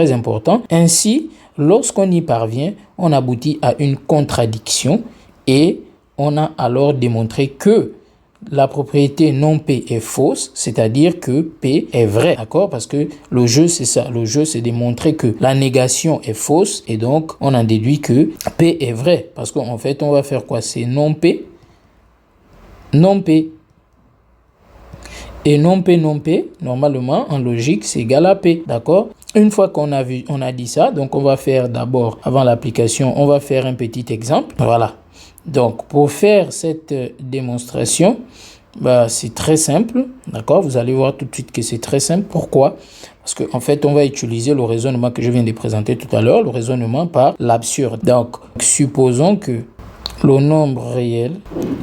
Très important. Ainsi, lorsqu'on y parvient, on aboutit à une contradiction et on a alors démontré que la propriété non P est fausse, c'est-à-dire que P est vrai, d'accord? Parce que le jeu, c'est ça. Le jeu, c'est de montrer que la négation est fausse et donc on en déduit que P est vrai. Parce qu'en fait, on va faire quoi? C'est non P, non P. Et non P, normalement, en logique, c'est égal à P, d'accord? Une fois qu'on a vu, on a dit ça, donc on va faire d'abord, avant l'application, on va faire un petit exemple. Voilà. Donc, pour faire cette démonstration, c'est très simple, d'accord? Vous allez voir tout de suite que c'est très simple. Pourquoi? Parce qu'en fait, on va utiliser le raisonnement que je viens de présenter tout à l'heure, le raisonnement par l'absurde. Donc, supposons que le nombre réel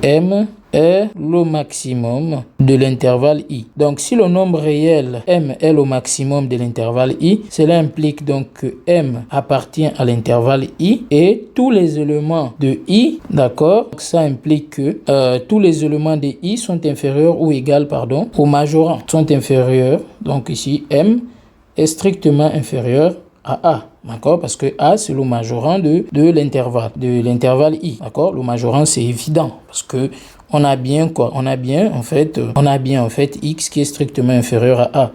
m est le maximum de l'intervalle i. Donc, si le nombre réel m est le maximum de l'intervalle i, cela implique donc que m appartient à l'intervalle i et tous les éléments de i, d'accord, ça implique que tous les éléments de i sont inférieurs ou égaux, au majorant, sont inférieurs. Donc ici, m est strictement inférieur à a, d'accord, parce que a c'est le majorant de l'intervalle i, d'accord. Le majorant c'est évident parce que on a bien en fait x qui est strictement inférieur à a,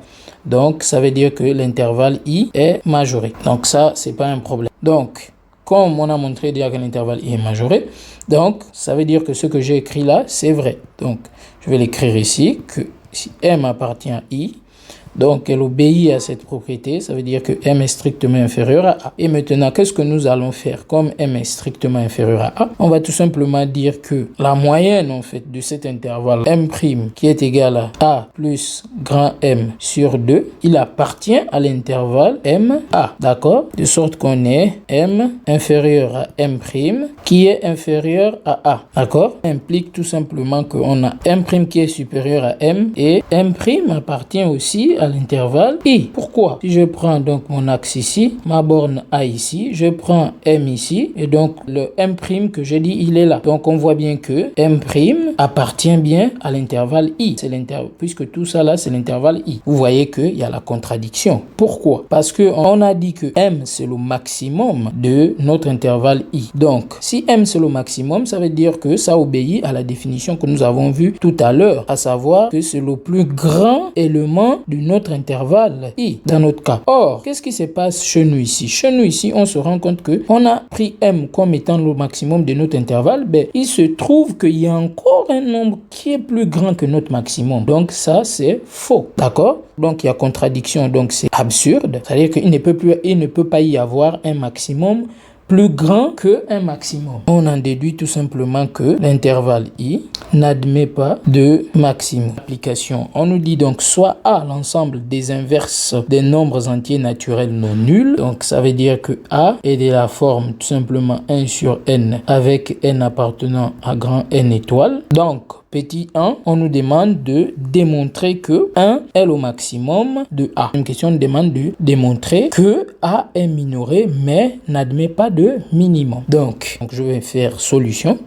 donc ça veut dire que l'intervalle i est majoré, donc ça c'est pas un problème. Donc comme on a montré déjà que l'intervalle i est majoré, donc ça veut dire que ce que j'ai écrit là c'est vrai. Donc je vais l'écrire ici, que si m appartient à i, donc elle obéit à cette propriété, ça veut dire que m est strictement inférieur à a. Et maintenant, qu'est-ce que nous allons faire? Comme m est strictement inférieur à a, on va tout simplement dire que la moyenne en fait de cet intervalle m' qui est égal à a plus grand M sur 2, il appartient à l'intervalle m a, d'accord? De sorte qu'on ait m inférieur à m' qui est inférieur à a, d'accord? Ça implique tout simplement qu'on a m' qui est supérieur à m et m' appartient aussi à l'intervalle i. Pourquoi? Si je prends donc mon axe ici, ma borne a ici, je prends m ici et donc le m' que j'ai dit il est là. Donc on voit bien que m' appartient bien à l'intervalle i. C'est l'intervalle, puisque tout ça là c'est l'intervalle i. Vous voyez qu'il y a la contradiction. Pourquoi? Parce que on a dit que m c'est le maximum de notre intervalle i. Donc si m c'est le maximum, ça veut dire que ça obéit à la définition que nous avons vue tout à l'heure, à savoir que c'est le plus grand élément de notre intervalle i dans notre cas. Or, qu'est-ce qui se passe chez nous ici? Chez nous ici, on se rend compte que on a pris m comme étant le maximum de notre intervalle. Il se trouve qu'il y a encore un nombre qui est plus grand que notre maximum. Donc ça, c'est faux. D'accord? Donc il y a contradiction, donc c'est absurde. C'est-à-dire qu'il ne peut pas y avoir un maximum plus grand que un maximum. On en déduit tout simplement que l'intervalle i n'admet pas de maximum. Application. On nous dit donc soit a l'ensemble des inverses des nombres entiers naturels non nuls. Donc ça veut dire que a est de la forme tout simplement 1 sur n avec n appartenant à grand n étoiles. Donc petit 1, on nous demande de démontrer que 1 est le maximum de A. Une question demande de démontrer que A est minoré mais n'admet pas de minimum. Donc je vais faire solution.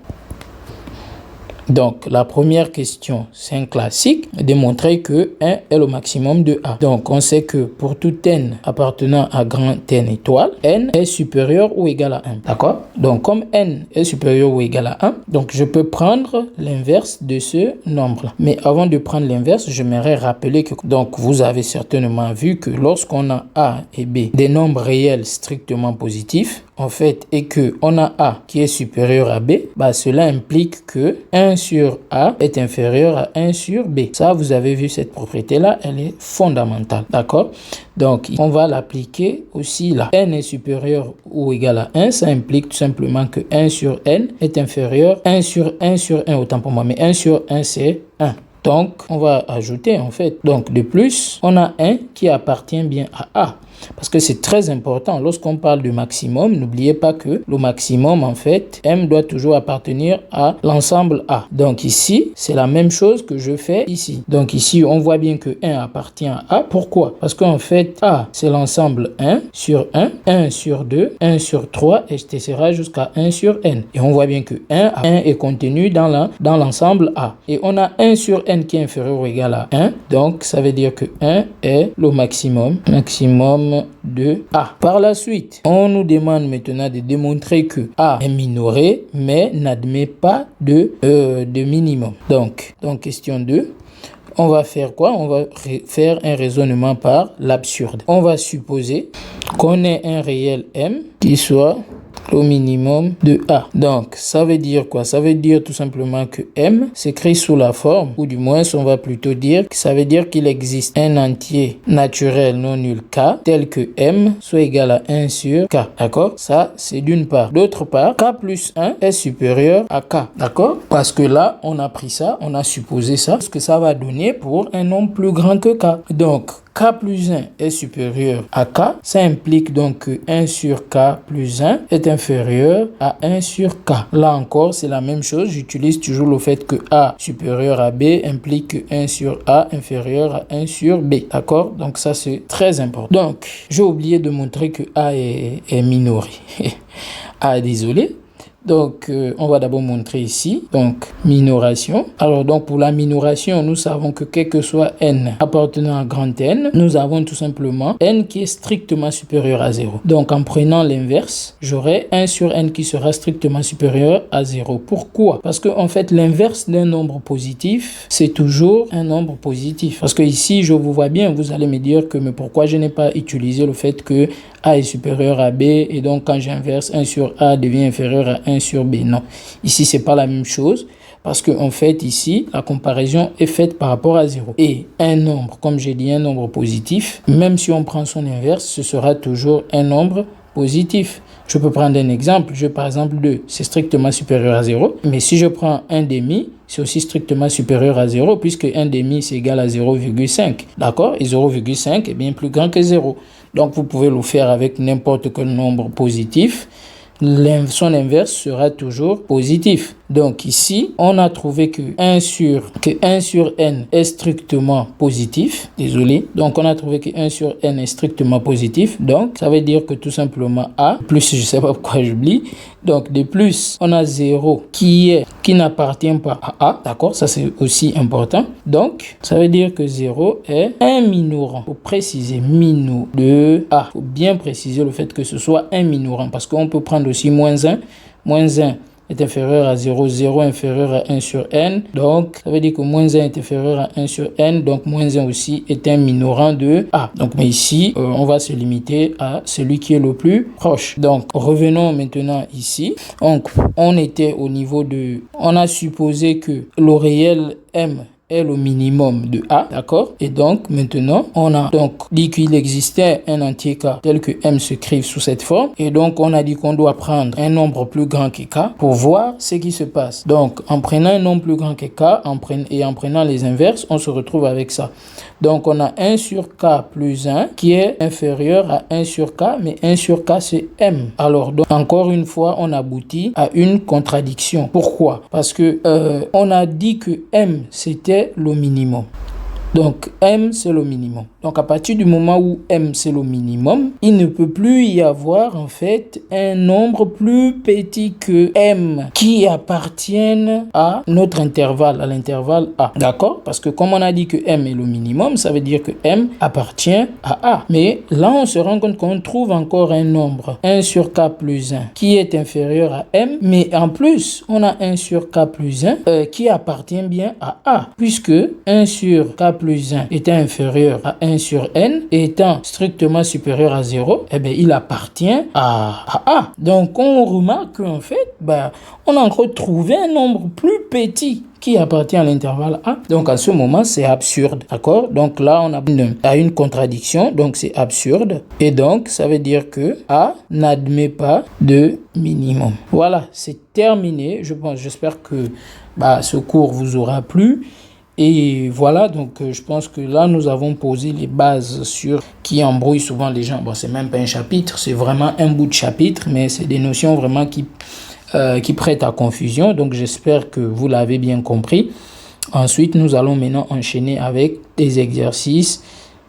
Donc, la première question, c'est un classique, démontrer que 1 est le maximum de A. Donc, on sait que pour tout n appartenant à grand n étoile, n est supérieur ou égal à 1. D'accord? Donc, comme n est supérieur ou égal à 1, donc je peux prendre l'inverse de ce nombre-là. Mais avant de prendre l'inverse, j'aimerais rappeler que, donc, vous avez certainement vu que lorsqu'on a A et B, des nombres réels strictement positifs, en fait, et que on a A qui est supérieur à B, cela implique que 1 sur A est inférieur à 1 sur B. Ça, vous avez vu cette propriété-là, elle est fondamentale, d'accord? Donc, on va l'appliquer aussi là. N est supérieur ou égal à 1, ça implique tout simplement que 1 sur N est inférieur à 1 sur 1, autant pour moi, mais 1 sur 1, c'est 1. Donc, on va ajouter en fait. Donc, de plus, on a 1 qui appartient bien à A. Parce que c'est très important. Lorsqu'on parle de maximum, n'oubliez pas que le maximum, en fait, M doit toujours appartenir à l'ensemble A. Donc ici, c'est la même chose que je fais ici. Donc ici, on voit bien que 1 appartient à A. Pourquoi? Parce qu'en fait, A, c'est l'ensemble 1 sur 1, 1 sur 2, 1 sur 3, etc. jusqu'à 1 sur N. Et on voit bien que 1 est contenu dans l'ensemble A. Et on a 1 sur N qui est inférieur ou égal à 1. Donc, ça veut dire que 1 est le maximum minimum de A. Par la suite, on nous demande maintenant de démontrer que A est minoré, mais n'admet pas de minimum. Donc, question 2, on va faire quoi? On va faire un raisonnement par l'absurde. On va supposer qu'on ait un réel M qui soit au minimum de A. Donc, ça veut dire quoi? Ça veut dire tout simplement que M s'écrit sous la forme, ou du moins, on va plutôt dire que ça veut dire qu'il existe un entier naturel non nul K, tel que M soit égal à 1 sur K. D'accord? Ça, c'est d'une part. D'autre part, K plus 1 est supérieur à K. D'accord? Parce que là, on a pris ça, on a supposé ça, ce que ça va donner pour un nombre plus grand que K. Donc, K plus 1 est supérieur à K, ça implique donc que 1 sur K plus 1 est inférieur à 1 sur K. Là encore, c'est la même chose, j'utilise toujours le fait que A supérieur à B implique que 1 sur A inférieur à 1 sur B. D'accord? Donc ça, c'est très important. Donc, j'ai oublié de montrer que A est minoré. A, désolé. Donc, on va d'abord montrer ici, donc, minoration. Alors, donc, pour la minoration, nous savons que quel que soit n appartenant à grand N, nous avons tout simplement n qui est strictement supérieur à 0. Donc, en prenant l'inverse, j'aurai 1 sur n qui sera strictement supérieur à 0. Pourquoi? Parce que, en fait, l'inverse d'un nombre positif, c'est toujours un nombre positif. Parce que ici, je vous vois bien, vous allez me dire que, mais pourquoi je n'ai pas utilisé le fait que A est supérieur à B, et donc, quand j'inverse, 1 sur A devient inférieur à 1 sur B. Non, ici c'est pas la même chose parce que en fait ici la comparaison est faite par rapport à 0 et un nombre, comme j'ai dit, un nombre positif, même si on prend son inverse, ce sera toujours un nombre positif. Je peux prendre un exemple, par exemple 2, c'est strictement supérieur à 0, mais si je prends 1 demi, c'est aussi strictement supérieur à 0 puisque 1 demi c'est égal à 0,5. D'accord? Et 0,5 est bien plus grand que 0. Donc vous pouvez le faire avec n'importe quel nombre positif. Son inverse sera toujours positif. Donc ici, on a trouvé que 1 sur n est strictement positif. Désolé. Donc on a trouvé que 1 sur n est strictement positif. Donc ça veut dire que tout simplement A, plus je sais pas pourquoi j'oublie. Donc de plus, on a 0 qui n'appartient pas à A. D'accord? Ça c'est aussi important. Donc ça veut dire que 0 est un minorant. Pour préciser, minot de A. Il faut bien préciser le fait que ce soit un minorant parce qu'on peut prendre aussi moins 1. Moins 1 est inférieur à 0, 0 inférieur à 1 sur n. Donc, ça veut dire que moins 1 est inférieur à 1 sur n. Donc, moins 1 aussi est un minorant de A. Donc, mais ici, on va se limiter à celui qui est le plus proche. Donc, revenons maintenant ici. Donc, on était au niveau de... On a supposé que le réel M est le minimum de A, d'accord? Et donc, maintenant, on a donc dit qu'il existait un entier K tel que M s'écrive sous cette forme. Et donc, on a dit qu'on doit prendre un nombre plus grand que K pour voir ce qui se passe. Donc, en prenant un nombre plus grand que K et en prenant les inverses, on se retrouve avec ça. Donc, on a 1 sur K plus 1 qui est inférieur à 1 sur K, mais 1 sur K, c'est M. Alors, donc, encore une fois, on aboutit à une contradiction. Pourquoi? Parce que on a dit que M, c'était le minimum. Donc, M, c'est le minimum. Donc, à partir du moment où M, c'est le minimum, il ne peut plus y avoir, en fait, un nombre plus petit que M qui appartienne à notre intervalle, à l'intervalle A. D'accord? Parce que comme on a dit que M est le minimum, ça veut dire que M appartient à A. Mais là, on se rend compte qu'on trouve encore un nombre, 1 sur K plus 1, qui est inférieur à M. Mais en plus, on a 1 sur K plus 1 qui appartient bien à A. Puisque 1 sur K plus 1 étant inférieur à 1 sur n, étant strictement supérieur à 0, eh bien, il appartient à A. Donc, on remarque qu'en fait, on a encore trouvé un nombre plus petit qui appartient à l'intervalle A. Donc, à ce moment, c'est absurde. D'accord? Donc, là, on a une contradiction. Donc, c'est absurde. Et donc, ça veut dire que A n'admet pas de minimum. Voilà, c'est terminé. J'espère que ce cours vous aura plu. Et voilà, donc je pense que là, nous avons posé les bases sur qui embrouillent souvent les gens. Bon, c'est même pas un chapitre, c'est vraiment un bout de chapitre, mais c'est des notions vraiment qui prêtent à confusion. Donc, j'espère que vous l'avez bien compris. Ensuite, nous allons maintenant enchaîner avec des exercices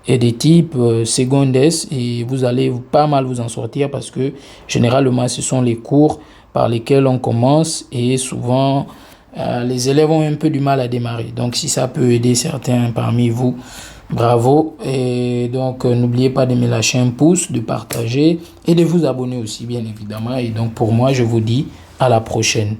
et des types secondes et vous allez pas mal vous en sortir parce que généralement, ce sont les cours par lesquels on commence et souvent... les élèves ont un peu du mal à démarrer. Donc, si ça peut aider certains parmi vous, Bravo. Et donc, n'oubliez pas de me lâcher un pouce, de partager et de vous abonner aussi, bien évidemment. Et donc, pour moi, je vous dis à la prochaine.